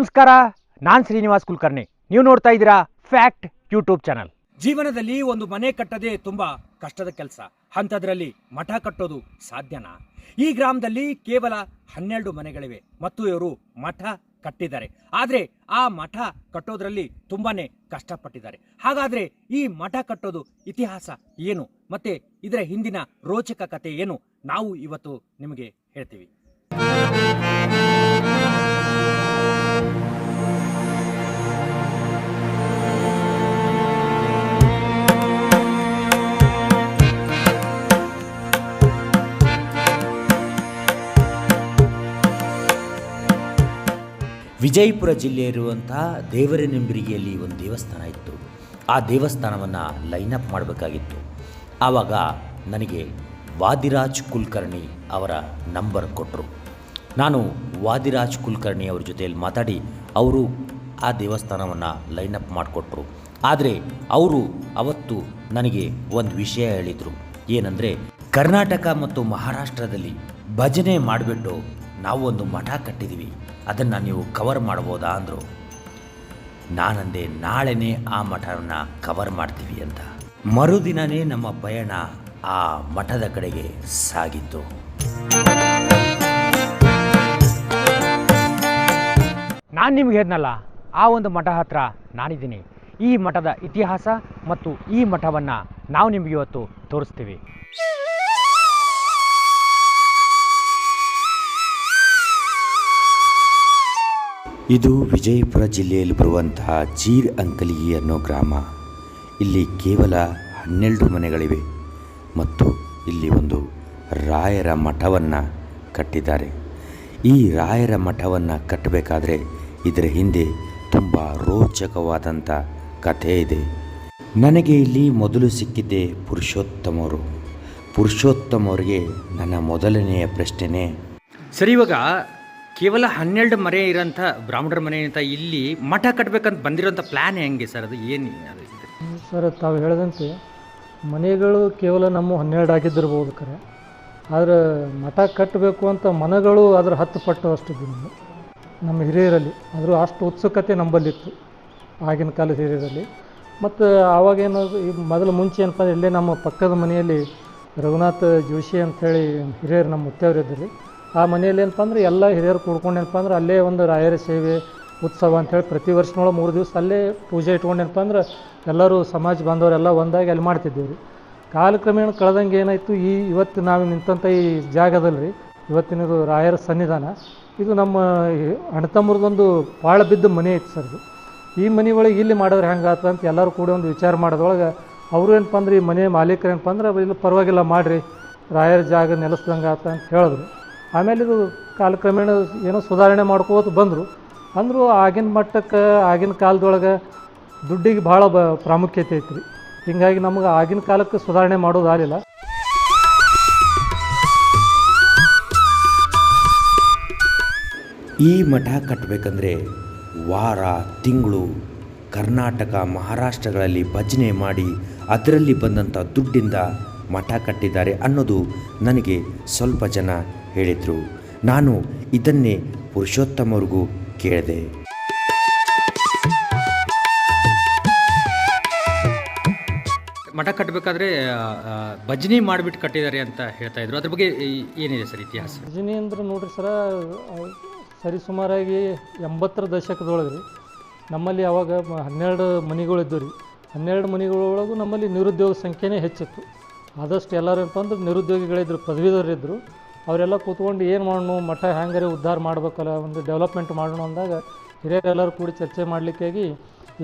ನಮಸ್ಕಾರ, ನಾನು ಶ್ರೀನಿವಾಸ್ ಕುಲಕರ್ಣಿ. ನೀವು ನೋಡ್ತಾ ಇದ್ದೀರಾ ಫ್ಯಾಕ್ಟ್ ಯೂಟ್ಯೂಬ್ ಚಾನಲ್. ಜೀವನದಲ್ಲಿ ಒಂದು ಮನೆ ಕಟ್ಟೋದೇ ತುಂಬಾ ಕಷ್ಟದ ಕೆಲಸ. ಅಂಥದ್ರಲ್ಲಿ ಮಠ ಕಟ್ಟೋದು ಸಾಧ್ಯನಾ? ಈ ಗ್ರಾಮದಲ್ಲಿ ಕೇವಲ 12 ಮನೆಗಳಿವೆ ಮತ್ತು ಇವರು ಮಠ ಕಟ್ಟಿದ್ದಾರೆ. ಆದರೆ ಆ ಮಠ ಕಟ್ಟೋದ್ರಲ್ಲಿ ತುಂಬಾನೇ ಕಷ್ಟಪಟ್ಟಿದ್ದಾರೆ. ಹಾಗಾದ್ರೆ ಈ ಮಠ ಕಟ್ಟೋದು ಇತಿಹಾಸ ಏನು ಮತ್ತೆ ಇದರ ಹಿಂದಿನ ರೋಚಕ ಕಥೆ ಏನು ನಾವು ಇವತ್ತು ನಿಮಗೆ ಹೇಳ್ತೀವಿ. ವಿಜಯಪುರ ಜಿಲ್ಲೆ ಇರುವಂತಹ ದೇವರನೆಂಬರಿಗೆಯಲ್ಲಿ ಒಂದು ದೇವಸ್ಥಾನ ಇತ್ತು. ಆ ದೇವಸ್ಥಾನವನ್ನು ಲೈನಪ್ ಮಾಡಬೇಕಾಗಿತ್ತು. ಆವಾಗ ನನಗೆ ವಾದಿರಾಜ್ ಕುಲಕರ್ಣಿ ಅವರ ನಂಬರ್ ಕೊಟ್ಟರು. ನಾನು ವಾದಿರಾಜ್ ಕುಲಕರ್ಣಿ ಅವ್ರ ಜೊತೆಯಲ್ಲಿ ಮಾತಾಡಿ ಅವರು ಆ ದೇವಸ್ಥಾನವನ್ನು ಲೈನಪ್ ಮಾಡಿಕೊಟ್ರು. ಆದರೆ ಅವರು ಅವತ್ತು ನನಗೆ ಒಂದು ವಿಷಯ ಹೇಳಿದರು. ಏನಂದರೆ, ಕರ್ನಾಟಕ ಮತ್ತು ಮಹಾರಾಷ್ಟ್ರದಲ್ಲಿ ಭಜನೆ ಮಾಡಿಬಿಟ್ಟು ನಾವು ಒಂದು ಮಠ ಕಟ್ಟಿದ್ದೀವಿ, ಅದನ್ನು ನೀವು ಕವರ್ ಮಾಡ್ಬೋದಾ ಅಂದರು. ನಾನಂದೆ, ನಾಳೆನೇ ಆ ಮಠವನ್ನು ಕವರ್ ಮಾಡ್ತೀವಿ ಅಂತ. ಮರುದಿನವೇ ನಮ್ಮ ಪಯಣ ಆ ಮಠದ ಕಡೆಗೆ ಸಾಗಿತ್ತು. ನಾನು ನಿಮ್ಗೆ ಹೇಳಿದ್ನಲ್ಲ, ಆ ಒಂದು ಮಠ ಹತ್ರ ನಾನಿದ್ದೀನಿ. ಈ ಮಠದ ಇತಿಹಾಸ ಮತ್ತು ಈ ಮಠವನ್ನು ನಾವು ನಿಮಗೆ ಇವತ್ತು ತೋರಿಸ್ತೀವಿ. ಇದು ವಿಜಯಪುರ ಜಿಲ್ಲೆಯಲ್ಲಿ ಬರುವಂತಹ ಜೀರ್ ಅಂಕಲಿಗಿ ಅನ್ನೋ ಗ್ರಾಮ. ಇಲ್ಲಿ ಕೇವಲ 12 ಮನೆಗಳಿವೆ ಮತ್ತು ಇಲ್ಲಿ ಒಂದು ರಾಯರ ಮಠವನ್ನು ಕಟ್ಟಿದ್ದಾರೆ. ಈ ರಾಯರ ಮಠವನ್ನು ಕಟ್ಟಬೇಕಾದ್ರೆ ಇದರ ಹಿಂದೆ ತುಂಬ ರೋಚಕವಾದಂಥ ಕಥೆ ಇದೆ. ನನಗೆ ಇಲ್ಲಿ ಮೊದಲು ಸಿಕ್ಕಿದ್ದೆ ಪುರುಷೋತ್ತಮವರಿಗೆ ನನ್ನ ಮೊದಲನೆಯ ಪ್ರಶ್ನೆನೇ, ಸರಿ, ಇವಾಗ ಕೇವಲ 12 ಮನೆ ಇರೋಂಥ ಬ್ರಾಹ್ಮಣರ ಮನೆ ಅಂತ ಇಲ್ಲಿ ಮಠ ಕಟ್ಟಬೇಕಂತ ಬಂದಿರೋಂಥ ಪ್ಲ್ಯಾನ್ ಹೆಂಗೆ ಸರ್? ಅದು ಏನು ಸರ್, ತಾವು ಹೇಳಿದಂತೆ ಮನೆಗಳು ಕೇವಲ ನಮ್ಮ 12 ಆಗಿದ್ದಿರ್ಬೋದು ಕರೆ, ಆದರೆ ಮಠ ಕಟ್ಟಬೇಕು ಅಂತ ಮನಗಳು ಅದರ 10 ಪಟ್ಟು ಅಷ್ಟಿದ್ದು ನಮ್ಮ ಹಿರಿಯರಲ್ಲಿ. ಆದರೂ ಅಷ್ಟು ಉತ್ಸುಕತೆ ನಂಬಲ್ಲಿತ್ತು ಆಗಿನ ಕಾಲದ ಹಿರಿಯರಲ್ಲಿ. ಮತ್ತು ಆವಾಗೇನು ಈ ಮುಂಚೆ ಏನಪ್ಪ ಅಂದರೆ, ಇಲ್ಲೇ ನಮ್ಮ ಪಕ್ಕದ ಮನೆಯಲ್ಲಿ ರಘುನಾಥ್ ಜೋಶಿ ಅಂಥೇಳಿ ಹಿರಿಯರು ನಮ್ಮ ಮುತ್ತೇವರಿದ್ದರು. ಆ ಮನೆಯಲ್ಲಿ ಏನಪ್ಪ ಅಂದರೆ ಎಲ್ಲ ಹಿರಿಯರು ಕೂಡ್ಕೊಂಡು ಏನಪ್ಪ ಅಂದ್ರೆ ಅಲ್ಲೇ ಒಂದು ರಾಯರ ಸೇವೆ ಉತ್ಸವ ಅಂಥೇಳಿ ಪ್ರತಿ ವರ್ಷನೊಳಗೆ 3 ದಿವಸ ಅಲ್ಲೇ ಪೂಜೆ ಇಟ್ಕೊಂಡು ಏನಪ್ಪ ಅಂದ್ರೆ ಎಲ್ಲರೂ ಸಮಾಜ ಬಾಂಧವರೆಲ್ಲ ಒಂದಾಗಿ ಅಲ್ಲಿ ಮಾಡ್ತಿದ್ದೀವಿ ರೀ. ಕಾಲಕ್ರಮೇಣ ಕಳೆದಂಗೆ ಏನಾಯಿತು, ಇವತ್ತು ನಾವು ನಿಂತಂಥ ಈ ಜಾಗದಲ್ಲಿ ಇವತ್ತಿನದು ರಾಯರ ಸನ್ನಿಧಾನ, ಇದು ನಮ್ಮ ಅಣ್ಣತಮ್ಮರದೊಂದು ಭಾಳ ಬಿದ್ದ ಮನೆ ಐತೆ ಸರ್. ಇದು ಈ ಮನೆ ಒಳಗೆ ಇಲ್ಲಿ ಮಾಡಿದ್ರೆ ಹೆಂಗೆ ಆತ ಅಂತ ಎಲ್ಲರೂ ಕೂಡ ಒಂದು ವಿಚಾರ ಮಾಡೋದ್ರೊಳಗೆ ಅವರು ಏನಪ್ಪ ಅಂದ್ರೆ ಈ ಮನೆ ಮಾಲೀಕರು ಏನಪ್ಪ ಅಂದ್ರೆ ಇಲ್ಲಿ ಪರವಾಗಿಲ್ಲ ಮಾಡಿರಿ, ರಾಯರ ಜಾಗ ನೆಲೆಸ್ದಂಗೆ ಆತ ಅಂತ ಹೇಳಿದ್ರು. ಆಮೇಲೆ ಇದು ಕಾಲಕ್ರಮೇಣ ಏನೋ ಸುಧಾರಣೆ ಮಾಡ್ಕೋತ ಬಂದರು. ಅಂದರೂ ಆಗಿನ ಮಟ್ಟಕ್ಕೆ ಆಗಿನ ಕಾಲದೊಳಗೆ ದುಡ್ಡಿಗೆ ಭಾಳ ಪ್ರಾಮುಖ್ಯತೆ ಐತ್ರಿ. ಹೀಗಾಗಿ ನಮಗೆ ಆಗಿನ ಕಾಲಕ್ಕೆ ಸುಧಾರಣೆ ಮಾಡೋದಾಗಲಿಲ್ಲ. ಈ ಮಠ ಕಟ್ಟಬೇಕಂದ್ರೆ ವಾರ ತಿಂಗಳು ಕರ್ನಾಟಕ ಮಹಾರಾಷ್ಟ್ರಗಳಲ್ಲಿ ಭಜನೆ ಮಾಡಿ ಅದರಲ್ಲಿ ಬಂದಂಥ ದುಡ್ಡಿಂದ ಮಠ ಕಟ್ಟಿದ್ದಾರೆ ಅನ್ನೋದು ನನಗೆ ಸ್ವಲ್ಪ ಜನ ಹೇಳಿದರು. ನಾನು ಇದನ್ನೇ ಪುರುಷೋತ್ತಮವ್ರಿಗೂ ಕೇಳಿದೆ. ಮಠ ಕಟ್ಟಬೇಕಾದ್ರೆ ಭಜನೆ ಮಾಡಿಬಿಟ್ಟು ಕಟ್ಟಿದ್ದಾರೆ ಅಂತ ಹೇಳ್ತಾ ಇದ್ರು. ಅದ್ರ ಬಗ್ಗೆ ಏನಿದೆ ಸರ್ ಇತಿಹಾಸ? ಭಜನೆ ಅಂದ್ರೆ ನೋಡ್ರಿ ಸರ, ಸರಿಸುಮಾರಾಗಿ 80ರ ದಶಕದೊಳಗೆ ರೀ ನಮ್ಮಲ್ಲಿ ಅವಾಗ 12 ಮನೆಗಳಿದ್ದು ರೀ. 12 ಮನೆಗಳೊಳಗೂ ನಮ್ಮಲ್ಲಿ ನಿರುದ್ಯೋಗ ಸಂಖ್ಯೆನೇ ಹೆಚ್ಚಿತ್ತು. ಆದಷ್ಟು ಎಲ್ಲರೂ ಏನಪ್ಪ ಅಂದ್ರೆ ನಿರುದ್ಯೋಗಿಗಳಿದ್ರು, ಪದವೀಧರಿದ್ದರು. ಅವರೆಲ್ಲ ಕೂತ್ಕೊಂಡು ಏನು ಮಾಡೋಣ, ಮಠ ಹೆಂಗಾರೆ ಉದ್ಧಾರ ಮಾಡ್ಬೇಕಲ್ಲ, ಒಂದು ಡೆವಲಪ್ಮೆಂಟ್ ಮಾಡೋಣ ಅಂದಾಗ ಹಿರಿಯರೆಲ್ಲರೂ ಕೂಡಿ ಚರ್ಚೆ ಮಾಡಲಿಕ್ಕಾಗಿ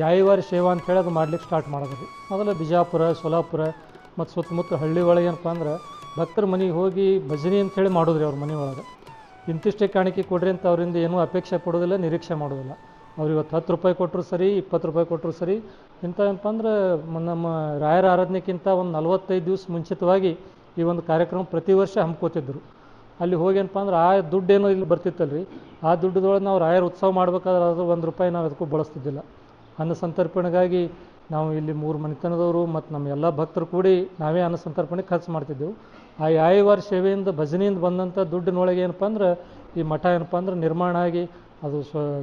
ಯಾಯವಾರಿ ಸೇವಾ ಅಂತೇಳಿ ಅದು ಮಾಡ್ಲಿಕ್ಕೆ ಸ್ಟಾರ್ಟ್ ಮಾಡಿದ್ರಿ. ಮೊದಲು ಬಿಜಾಪುರ, ಸೋಲಾಪುರ ಮತ್ತು ಸುತ್ತಮುತ್ತ ಹಳ್ಳಿ ಒಳಗೆ ಏನಪ್ಪ ಅಂದ್ರೆ ಭಕ್ತರ ಮನೆಗೆ ಹೋಗಿ ಭಜನೆ ಅಂಥೇಳಿ ಮಾಡೋದ್ರಿ. ಅವ್ರ ಮನೆ ಒಳಗೆ ಇಂತಿಷ್ಟೇ ಕಾಣಿಕೆ ಕೊಡ್ರಿ ಅಂತ ಅವರಿಂದ ಏನೂ ಅಪೇಕ್ಷೆ ಪಡೋದಿಲ್ಲ, ನಿರೀಕ್ಷೆ ಮಾಡೋದಿಲ್ಲ. ಅವ್ರು ಇವತ್ತು 10 ರೂಪಾಯಿ ಕೊಟ್ಟರು ಸರಿ, 20 ರೂಪಾಯಿ ಕೊಟ್ಟರು ಸರಿ. ಏನಪ್ಪ ಅಂದ್ರೆ ನಮ್ಮ ರಾಯರ ಆರಾಧನೆಗಿಂತ ಒಂದು 45 ದಿವಸ ಮುಂಚಿತವಾಗಿ ಈ ಒಂದು ಕಾರ್ಯಕ್ರಮ ಪ್ರತಿ ವರ್ಷ ಹಮ್ಕೋತಿದ್ರು. ಅಲ್ಲಿ ಹೋಗಿ ಏನಪ್ಪ ಅಂದ್ರೆ ಆ ದುಡ್ಡೇನೋ ಇಲ್ಲಿ ಬರ್ತಿತ್ತಲ್ರಿ, ಆ ದುಡ್ಡದೊಳಗೆ ನಾವು ರಾಯರ ಉತ್ಸವ ಮಾಡ್ಬೇಕಾದ್ರೆ ಅದು 1 ರೂಪಾಯಿ ನಾವು ಅದಕ್ಕೂ ಬಳಸ್ತಿದ್ದಿಲ್ಲ. ಅನ್ನ ಸಂತರ್ಪಣೆಗಾಗಿ ನಾವು ಇಲ್ಲಿ 3 ಮನೆತನದವರು ಮತ್ತು ನಮ್ಮ ಎಲ್ಲ ಭಕ್ತರು ಕೂಡಿ ನಾವೇ ಅನ್ನ ಸಂತರ್ಪಣೆ ಖರ್ಚು ಮಾಡ್ತಿದ್ದೆವು. ಆ ಯಾಯವಾರ ಸೇವೆಯಿಂದ ಭಜನೆಯಿಂದ ಬಂದಂಥ ದುಡ್ಡಿನೊಳಗೆ ಏನಪ್ಪ ಅಂದ್ರೆ ಈ ಮಠ ಏನಪ್ಪ ಅಂದ್ರೆ ನಿರ್ಮಾಣ ಆಗಿ ಅದು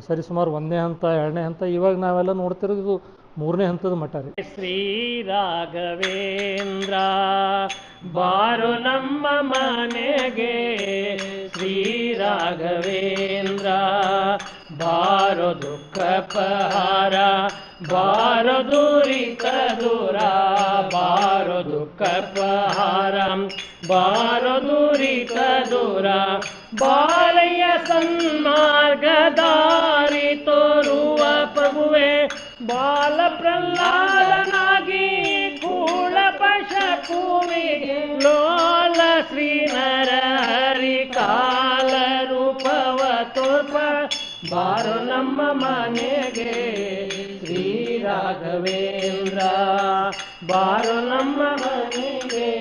ಸರಿಸುಮಾರು 1ನೇ ಹಂತ 2ನೇ ಹಂತ, ಇವಾಗ ನಾವೆಲ್ಲ ನೋಡ್ತಿರೋದು ಇದು 3ನೇ ಹಂತದ ಮಠ ರೀ. ಶ್ರೀ ರಾಘವೇಂದ್ರ ಬಾರು ನಮ್ಮ ಮನೆಗೆ, ಶ್ರೀ ರಾಘವೇಂದ್ರ ಬಾರೋ ದುಃಖ ಪಹಾರ, ಬಾರೋ ದುರಿತ ದೂರ, ಬಾರೋ ದುಃಖ ಪಹಾರ, ಬಾರೋ ದುರಿತ ದೂರ, ಬಾಲಯ್ಯ ಸನ್ಮಾರ್ಗ ದಾರಿ ತೋರುವ ಪ್ರಭುವೆ, ಬಾಲ ಪ್ರಹ್ಲಾದನಾಗಿ ಕೂಳ ಪಶಕೂವಿಗೆ ಲೋಲ ಶ್ರೀ ನರ ಹರಿ ಕಾಲ ರೂಪವ ತೋರ್ಪ, ಬಾರೋ ನಮ್ಮ ಮನೆಗೆ ಶ್ರೀ ರಾಘವೇಂದ್ರ, ಬಾರೋ ನಮ್ಮ ಮನೆಗೆ.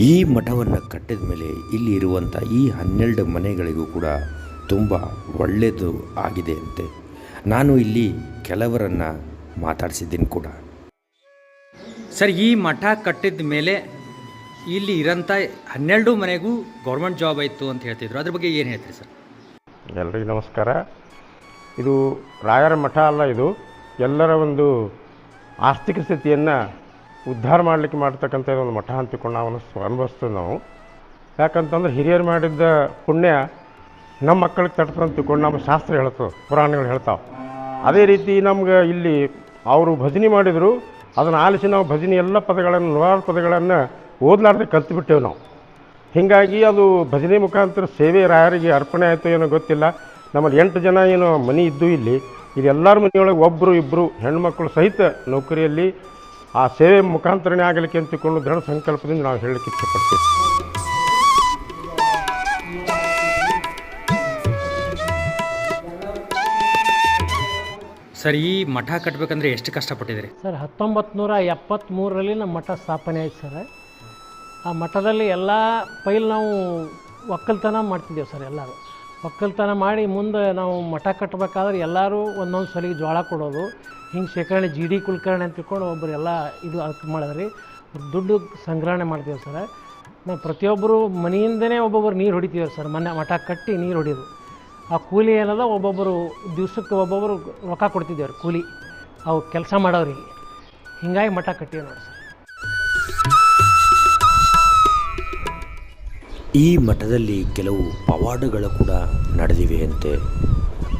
ಈ ಮಠವನ್ನು ಕಟ್ಟಿದ ಮೇಲೆ ಇಲ್ಲಿ ಇರುವಂಥ ಈ 12 ಮನೆಗಳಿಗೂ ಕೂಡ ತುಂಬ ಒಳ್ಳೆಯದು ಆಗಿದೆ ಅಂತೆ. ನಾನು ಇಲ್ಲಿ ಕೆಲವರನ್ನು ಮಾತಾಡಿಸಿದ್ದೀನಿ ಕೂಡ. ಸರ್, ಈ ಮಠ ಕಟ್ಟಿದ ಮೇಲೆ ಇಲ್ಲಿ ಇರೋಂಥ 12 ಮನೆಗೂ ಗೌರ್ಮೆಂಟ್ ಜಾಬ್ ಆಯಿತು ಅಂತ ಹೇಳ್ತಿದ್ರು, ಅದ್ರ ಬಗ್ಗೆ ಏನು ಹೇಳ್ತೀರಿ ಸರ್? ಎಲ್ರಿಗೂ ನಮಸ್ಕಾರ. ಇದು ರಾಯರ ಮಠ ಅಲ್ಲ, ಇದು ಎಲ್ಲರ ಒಂದು ಆರ್ಥಿಕ ಸ್ಥಿತಿಯನ್ನು ಉದ್ಧಾರ ಮಾಡಲಿಕ್ಕೆ ಮಾಡ್ತಕ್ಕಂಥ ಒಂದು ಮಠ ಅಂತಿಕೊಂಡು ನಾವು ಅನುಭವಿಸ್ತೇವೆ ನಾವು. ಯಾಕಂತಂದ್ರೆ ಹಿರಿಯರು ಮಾಡಿದ್ದ ಪುಣ್ಯ ನಮ್ಮ ಮಕ್ಕಳಿಗೆ ತಟ್ಟದಂತ ತಿಳ್ಕೊಂಡು ನಮ್ಮ ಶಾಸ್ತ್ರ ಹೇಳ್ತವೆ, ಪುರಾಣಗಳು ಹೇಳ್ತಾವೆ. ಅದೇ ರೀತಿ ನಮ್ಗೆ ಇಲ್ಲಿ ಅವರು ಭಜನೆ ಮಾಡಿದರು, ಅದನ್ನು ಆಲಿಸಿ ನಾವು ಭಜನೆ ಎಲ್ಲ ಪದಗಳನ್ನು, ನೂರಾರು ಪದಗಳನ್ನು ಓದಲಾರ್ದೆ ಕಲ್ತುಬಿಟ್ಟೇವೆ ನಾವು. ಹೀಗಾಗಿ ಅದು ಭಜನೆ ಮುಖಾಂತರ ಸೇವೆ ರಾಯರಿಗೆ ಅರ್ಪಣೆ ಆಯಿತು ಏನೋ ಗೊತ್ತಿಲ್ಲ. ನಮ್ಮಲ್ಲಿ 8 ಜನ ಏನೋ ಮನೆ ಇದ್ದು ಇಲ್ಲಿ ಎಲ್ಲರ ಮನೆಯೊಳಗೆ ಒಬ್ಬರು ಇಬ್ಬರು ಹೆಣ್ಮಕ್ಳು ಸಹಿತ ನೌಕರಿಯಲ್ಲಿ ಆ ಸೇವೆ ಮುಖಾಂತರನೇ ಆಗಲಿಕ್ಕೆ ಅಂತಿಕೊಂಡು ದೃಢ ಸಂಕಲ್ಪದಿಂದ ನಾವು ಹೇಳಲಿಕ್ಕೆ ಇಷ್ಟಪಡ್ತೀವಿ. ಸರ್, ಈ ಮಠ ಕಟ್ಟಬೇಕಂದ್ರೆ ಎಷ್ಟು ಕಷ್ಟಪಟ್ಟಿದ್ರಿ ಸರ್? 1973ರಲ್ಲಿ ನಮ್ಮ ಮಠ ಸ್ಥಾಪನೆ ಆಯ್ತು ಸರ್. ಆ ಮಠದಲ್ಲಿ ಎಲ್ಲ ಪೈಲ್ ನಾವು ಒಕ್ಕಲ್ತನ ಮಾಡ್ತಿದ್ದೇವೆ ಸರ್. ಎಲ್ಲರೂ ಒಕ್ಕಲ್ತನ ಮಾಡಿ ಮುಂದೆ ನಾವು ಮಠ ಕಟ್ಟಬೇಕಾದ್ರೆ ಎಲ್ಲರೂ ಒಂದೊಂದು ಸಲಿಗೆ ಜೋಳ ಕೊಡೋದು, ಹಿಂಗೆ ಶೇಖರಣೆ GD ಕುಲಕರ್ಣಿ ಅಂತ ತಿಳ್ಕೊಂಡು ಒಬ್ಬರು ಎಲ್ಲ ಇದು ಅದಕ್ಕೆ ಮಾಡಿದ್ರಿ. ದುಡ್ಡು ಸಂಗ್ರಹಣೆ ಮಾಡ್ತೀವಿ ಸರ್. ನಾವು ಪ್ರತಿಯೊಬ್ಬರು ಮನೆಯಿಂದನೇ ಒಬ್ಬೊಬ್ಬರು ನೀರು ಹೊಡಿತೀವಿ ಸರ್. ಮಠ ಕಟ್ಟಿ ನೀರು ಹೊಡಿಯೋದು, ಆ ಕೂಲಿ ಏನದ ಒಬ್ಬೊಬ್ಬರು ದಿವ್ಸಕ್ಕೆ ಒಬ್ಬೊಬ್ಬರು ರೊಕ್ಕ ಕೊಡ್ತಿದ್ದೇವ್ರಿ ಕೂಲಿ, ಅವು ಕೆಲಸ ಮಾಡೋರಿಗೆ. ಹೀಗಾಗಿ ಮಠ ಕಟ್ಟಿವಿ ನೋಡಿ ಸರ್. ಈ ಮಠದಲ್ಲಿ ಕೆಲವು ಪವಾಡಗಳು ಕೂಡ ನಡೆದಿವೆ ಅಂತೆ.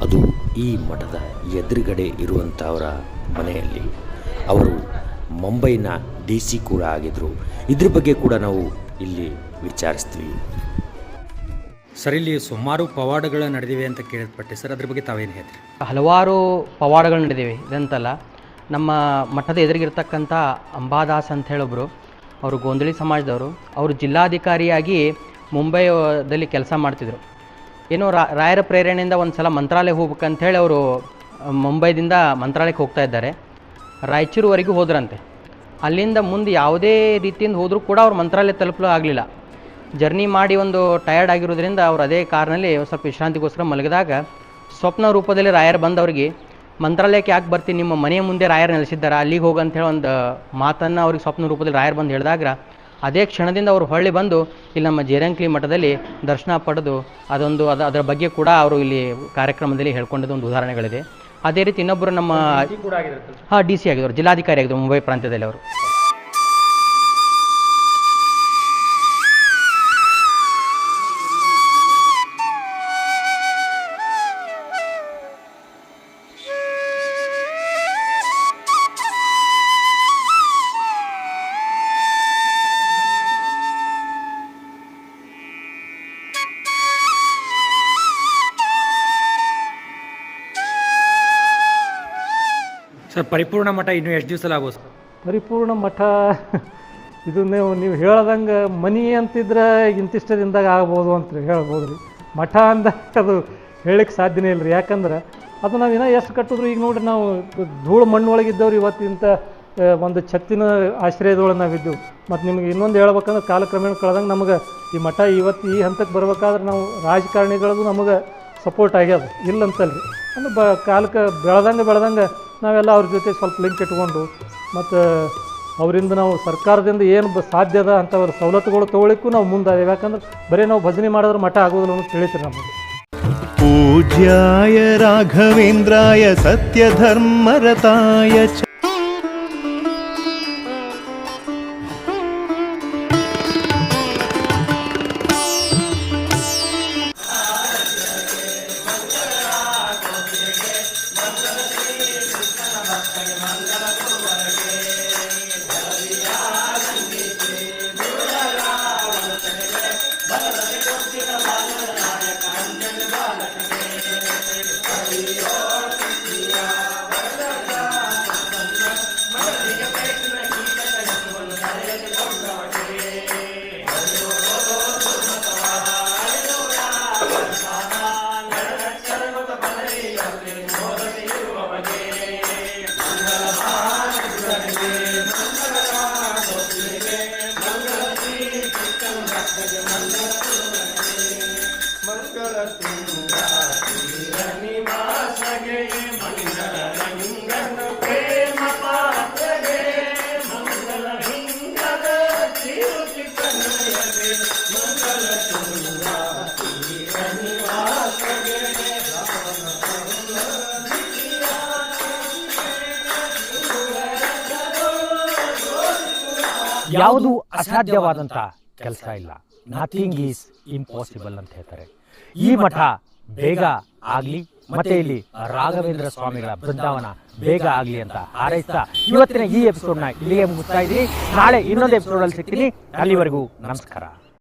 ಅದು ಈ ಮಠದ ಎದುರುಗಡೆ ಇರುವಂಥವರ ಮನೆಯಲ್ಲಿ. ಅವರು ಮುಂಬೈನ DC ಕೂಡ ಆಗಿದ್ದರು. ಇದ್ರ ಬಗ್ಗೆ ಕೂಡ ನಾವು ಇಲ್ಲಿ ವಿಚಾರಿಸ್ತೀವಿ. ಸರ್, ಇಲ್ಲಿ ಸುಮಾರು ಪವಾಡಗಳು ನಡೆದಿವೆ ಅಂತ ಕೇಳಲ್ಪಟ್ಟೆ ಸರ್, ಅದ್ರ ಬಗ್ಗೆ ತಾವೇನು ಹೇಳ್ತೀರಿ? ಹಲವಾರು ಪವಾಡಗಳು ನಡೆದಿವೆ. ಇದಂತಲ್ಲ, ನಮ್ಮ ಮಠದ ಎದುರಿಗಿರ್ತಕ್ಕಂಥ ಅಂಬಾದಾಸ್ ಅಂತ ಹೇಳೊಬ್ಬರು, ಅವರು ಗೋಂದಳಿ ಸಮಾಜದವರು. ಅವರು ಜಿಲ್ಲಾಧಿಕಾರಿಯಾಗಿ ಮುಂಬೈದಲ್ಲಿ ಕೆಲಸ ಮಾಡ್ತಿದ್ರು. ಏನೋ ರಾಯರ ಪ್ರೇರಣೆಯಿಂದ ಒಂದು ಸಲ ಮಂತ್ರಾಲಯ ಹೋಗ್ಬೇಕಂಥೇಳಿ ಅವರು ಮುಂಬೈದಿಂದ ಮಂತ್ರಾಲಯಕ್ಕೆ ಹೋಗ್ತಾ ಇದ್ದಾರೆ. ರಾಯಚೂರುವರೆಗೂ ಹೋದ್ರಂತೆ. ಅಲ್ಲಿಂದ ಮುಂದೆ ಯಾವುದೇ ರೀತಿಯಿಂದ ಹೋದರೂ ಕೂಡ ಅವ್ರು ಮಂತ್ರಾಲಯ ತಲುಪಲು ಆಗಲಿಲ್ಲ. ಜರ್ನಿ ಮಾಡಿ ಒಂದು ಟಯರ್ಡ್ ಆಗಿರೋದ್ರಿಂದ ಅವ್ರು ಅದೇ ಕಾರ್ನಲ್ಲಿ ಸ್ವಲ್ಪ ವಿಶ್ರಾಂತಿಗೋಸ್ಕರ ಮಲಗಿದಾಗ ಸ್ವಪ್ನ ರೂಪದಲ್ಲಿ ರಾಯರು ಬಂದವರಿಗೆ, ಮಂತ್ರಾಲಯಕ್ಕೆ ಯಾಕೆ ಬರ್ತೀನಿ, ನಿಮ್ಮ ಮನೆಯ ಮುಂದೆ ರಾಯರು ನೆಲೆಸಿದ್ದಾರೆ, ಅಲ್ಲಿಗೆ ಹೋಗಂಥೇಳಿ ಒಂದು ಮಾತನ್ನು ಅವ್ರಿಗೆ ಸ್ವಪ್ನ ರೂಪದಲ್ಲಿ ರಾಯರು ಬಂದು ಹೇಳಿದಾಗ ಅದೇ ಕ್ಷಣದಿಂದ ಅವರು ಹೊಳ್ಳಿ ಬಂದು ಇಲ್ಲಿ ನಮ್ಮ ಜೇರಂಕ್ಲಿ ಮಠದಲ್ಲಿ ದರ್ಶನ ಪಡೆದು ಅದರ ಬಗ್ಗೆ ಕೂಡ ಅವರು ಇಲ್ಲಿ ಕಾರ್ಯಕ್ರಮದಲ್ಲಿ ಹೇಳ್ಕೊಂಡಿದ್ದು ಒಂದು ಉದಾಹರಣೆಗಳಿದೆ. ಅದೇ ರೀತಿ ಇನ್ನೊಬ್ಬರು ನಮ್ಮ DC ಆಗಿದ್ರು, ಜಿಲ್ಲಾಧಿಕಾರಿ ಆಗಿದ್ರು ಮುಂಬೈ ಪ್ರಾಂತ್ಯದಲ್ಲಿ ಅವರು. ಸರ್, ಪರಿಪೂರ್ಣ ಮಠ ಇನ್ನೂ ಎಷ್ಟು ದಿವಸ ಆಗೋದು? ಪರಿಪೂರ್ಣ ಮಠ ಇದು ನೀವು ಹೇಳ್ದಂಗೆ ಮನಿ ಅಂತಿದ್ರೆ ಇಂತಿಷ್ಟ ದಿನದಾಗ ಆಗ್ಬೋದು ಅಂತ ಹೇಳ್ಬೋದು ರೀ. ಮಠ ಅಂದಾಗ ಅದು ಹೇಳಕ್ಕೆ ಸಾಧ್ಯನೇ ಇಲ್ಲ ರೀ. ಯಾಕಂದ್ರೆ ಅದು ನಾವು ಇನ್ನೂ ಎಷ್ಟು ಕಟ್ಟಿದ್ರು, ಈಗ ನೋಡಿರಿ ನಾವು ಧೂಳು ಮಣ್ಣೊಳಗಿದ್ದವ್ರು ಇವತ್ತಿಂತ ಒಂದು ಛತ್ತಿನ ಆಶ್ರಯದೊಳಗೆ ನಾವಿದ್ದೆವು. ಮತ್ತು ನಿಮ್ಗೆ ಇನ್ನೊಂದು ಹೇಳ್ಬೇಕಂದ್ರೆ ಕಾಲಕ್ರಮೇಣ ಕಳೆದಂಗೆ ನಮಗೆ ಈ ಮಠ ಇವತ್ತು ಈ ಹಂತಕ್ಕೆ ಬರ್ಬೇಕಾದ್ರೆ ನಾವು ರಾಜಕಾರಣಿಗಳದು ನಮಗೆ ಸಪೋರ್ಟ್ ಆಗ್ಯದ, ಇಲ್ಲಂತಲ್ರಿ. ಅಂದ್ರೆ ಕಾಲಕ್ಕೆ ಬೆಳೆದಂಗೆ ನಾವೆಲ್ಲ ಅವ್ರ ಜೊತೆ ಸ್ವಲ್ಪ ಲಿಂಕ್ ಇಟ್ಕೊಂಡು ಮತ್ತು ಅವರಿಂದ ನಾವು ಸರ್ಕಾರದಿಂದ ಏನು ಸಾಧ್ಯ ಅದ ಅಂಥವ್ರ ಸವಲತ್ತುಗಳು ತೊಗೊಳಿಕ್ಕೂ ನಾವು ಮುಂದಾದೇವೆ. ಯಾಕಂದ್ರೆ ಬರೀ ನಾವು ಭಜನೆ ಮಾಡಿದ್ರೆ ಮಠ ಆಗೋದಿಲ್ಲ ಅಂತ ತಿಳಿತೀರಿ ನಮಗೆ. पूज्याय राघवेन्द्राय सत्यधर्मरताय च ಯಾವುದು ಅಸಾಧ್ಯವಾದಂಥ ಕೆಲಸ ಇಲ್ಲ. ನಥಿಂಗ್ ಈಸ್ ಇಂಪಾಸಿಬಲ್ ಅಂತ ಹೇಳ್ತಾರೆ. ಈ ಮಠ ಬೇಗ ಆಗಲಿ, ಮತ್ತೆ ಇಲ್ಲಿ ರಾಘವೇಂದ್ರ ಸ್ವಾಮಿಗಳ ಬೃಂದಾವನ ಬೇಗ ಆಗಲಿ ಅಂತ ಹಾರೈಸ್ತಾ ಇವತ್ತಿನ ಈ ಎಪಿಸೋಡ್ನ ಇಲ್ಲಿಗೆ ಮುಗಿಸ್ತಾ ಇದ್ದೀನಿ. ನಾಳೆ ಇನ್ನೊಂದು ಎಪಿಸೋಡಲ್ಲಿ ಸಿಗ್ತೀನಿ. ಅಲ್ಲಿವರೆಗೂ ನಮಸ್ಕಾರ.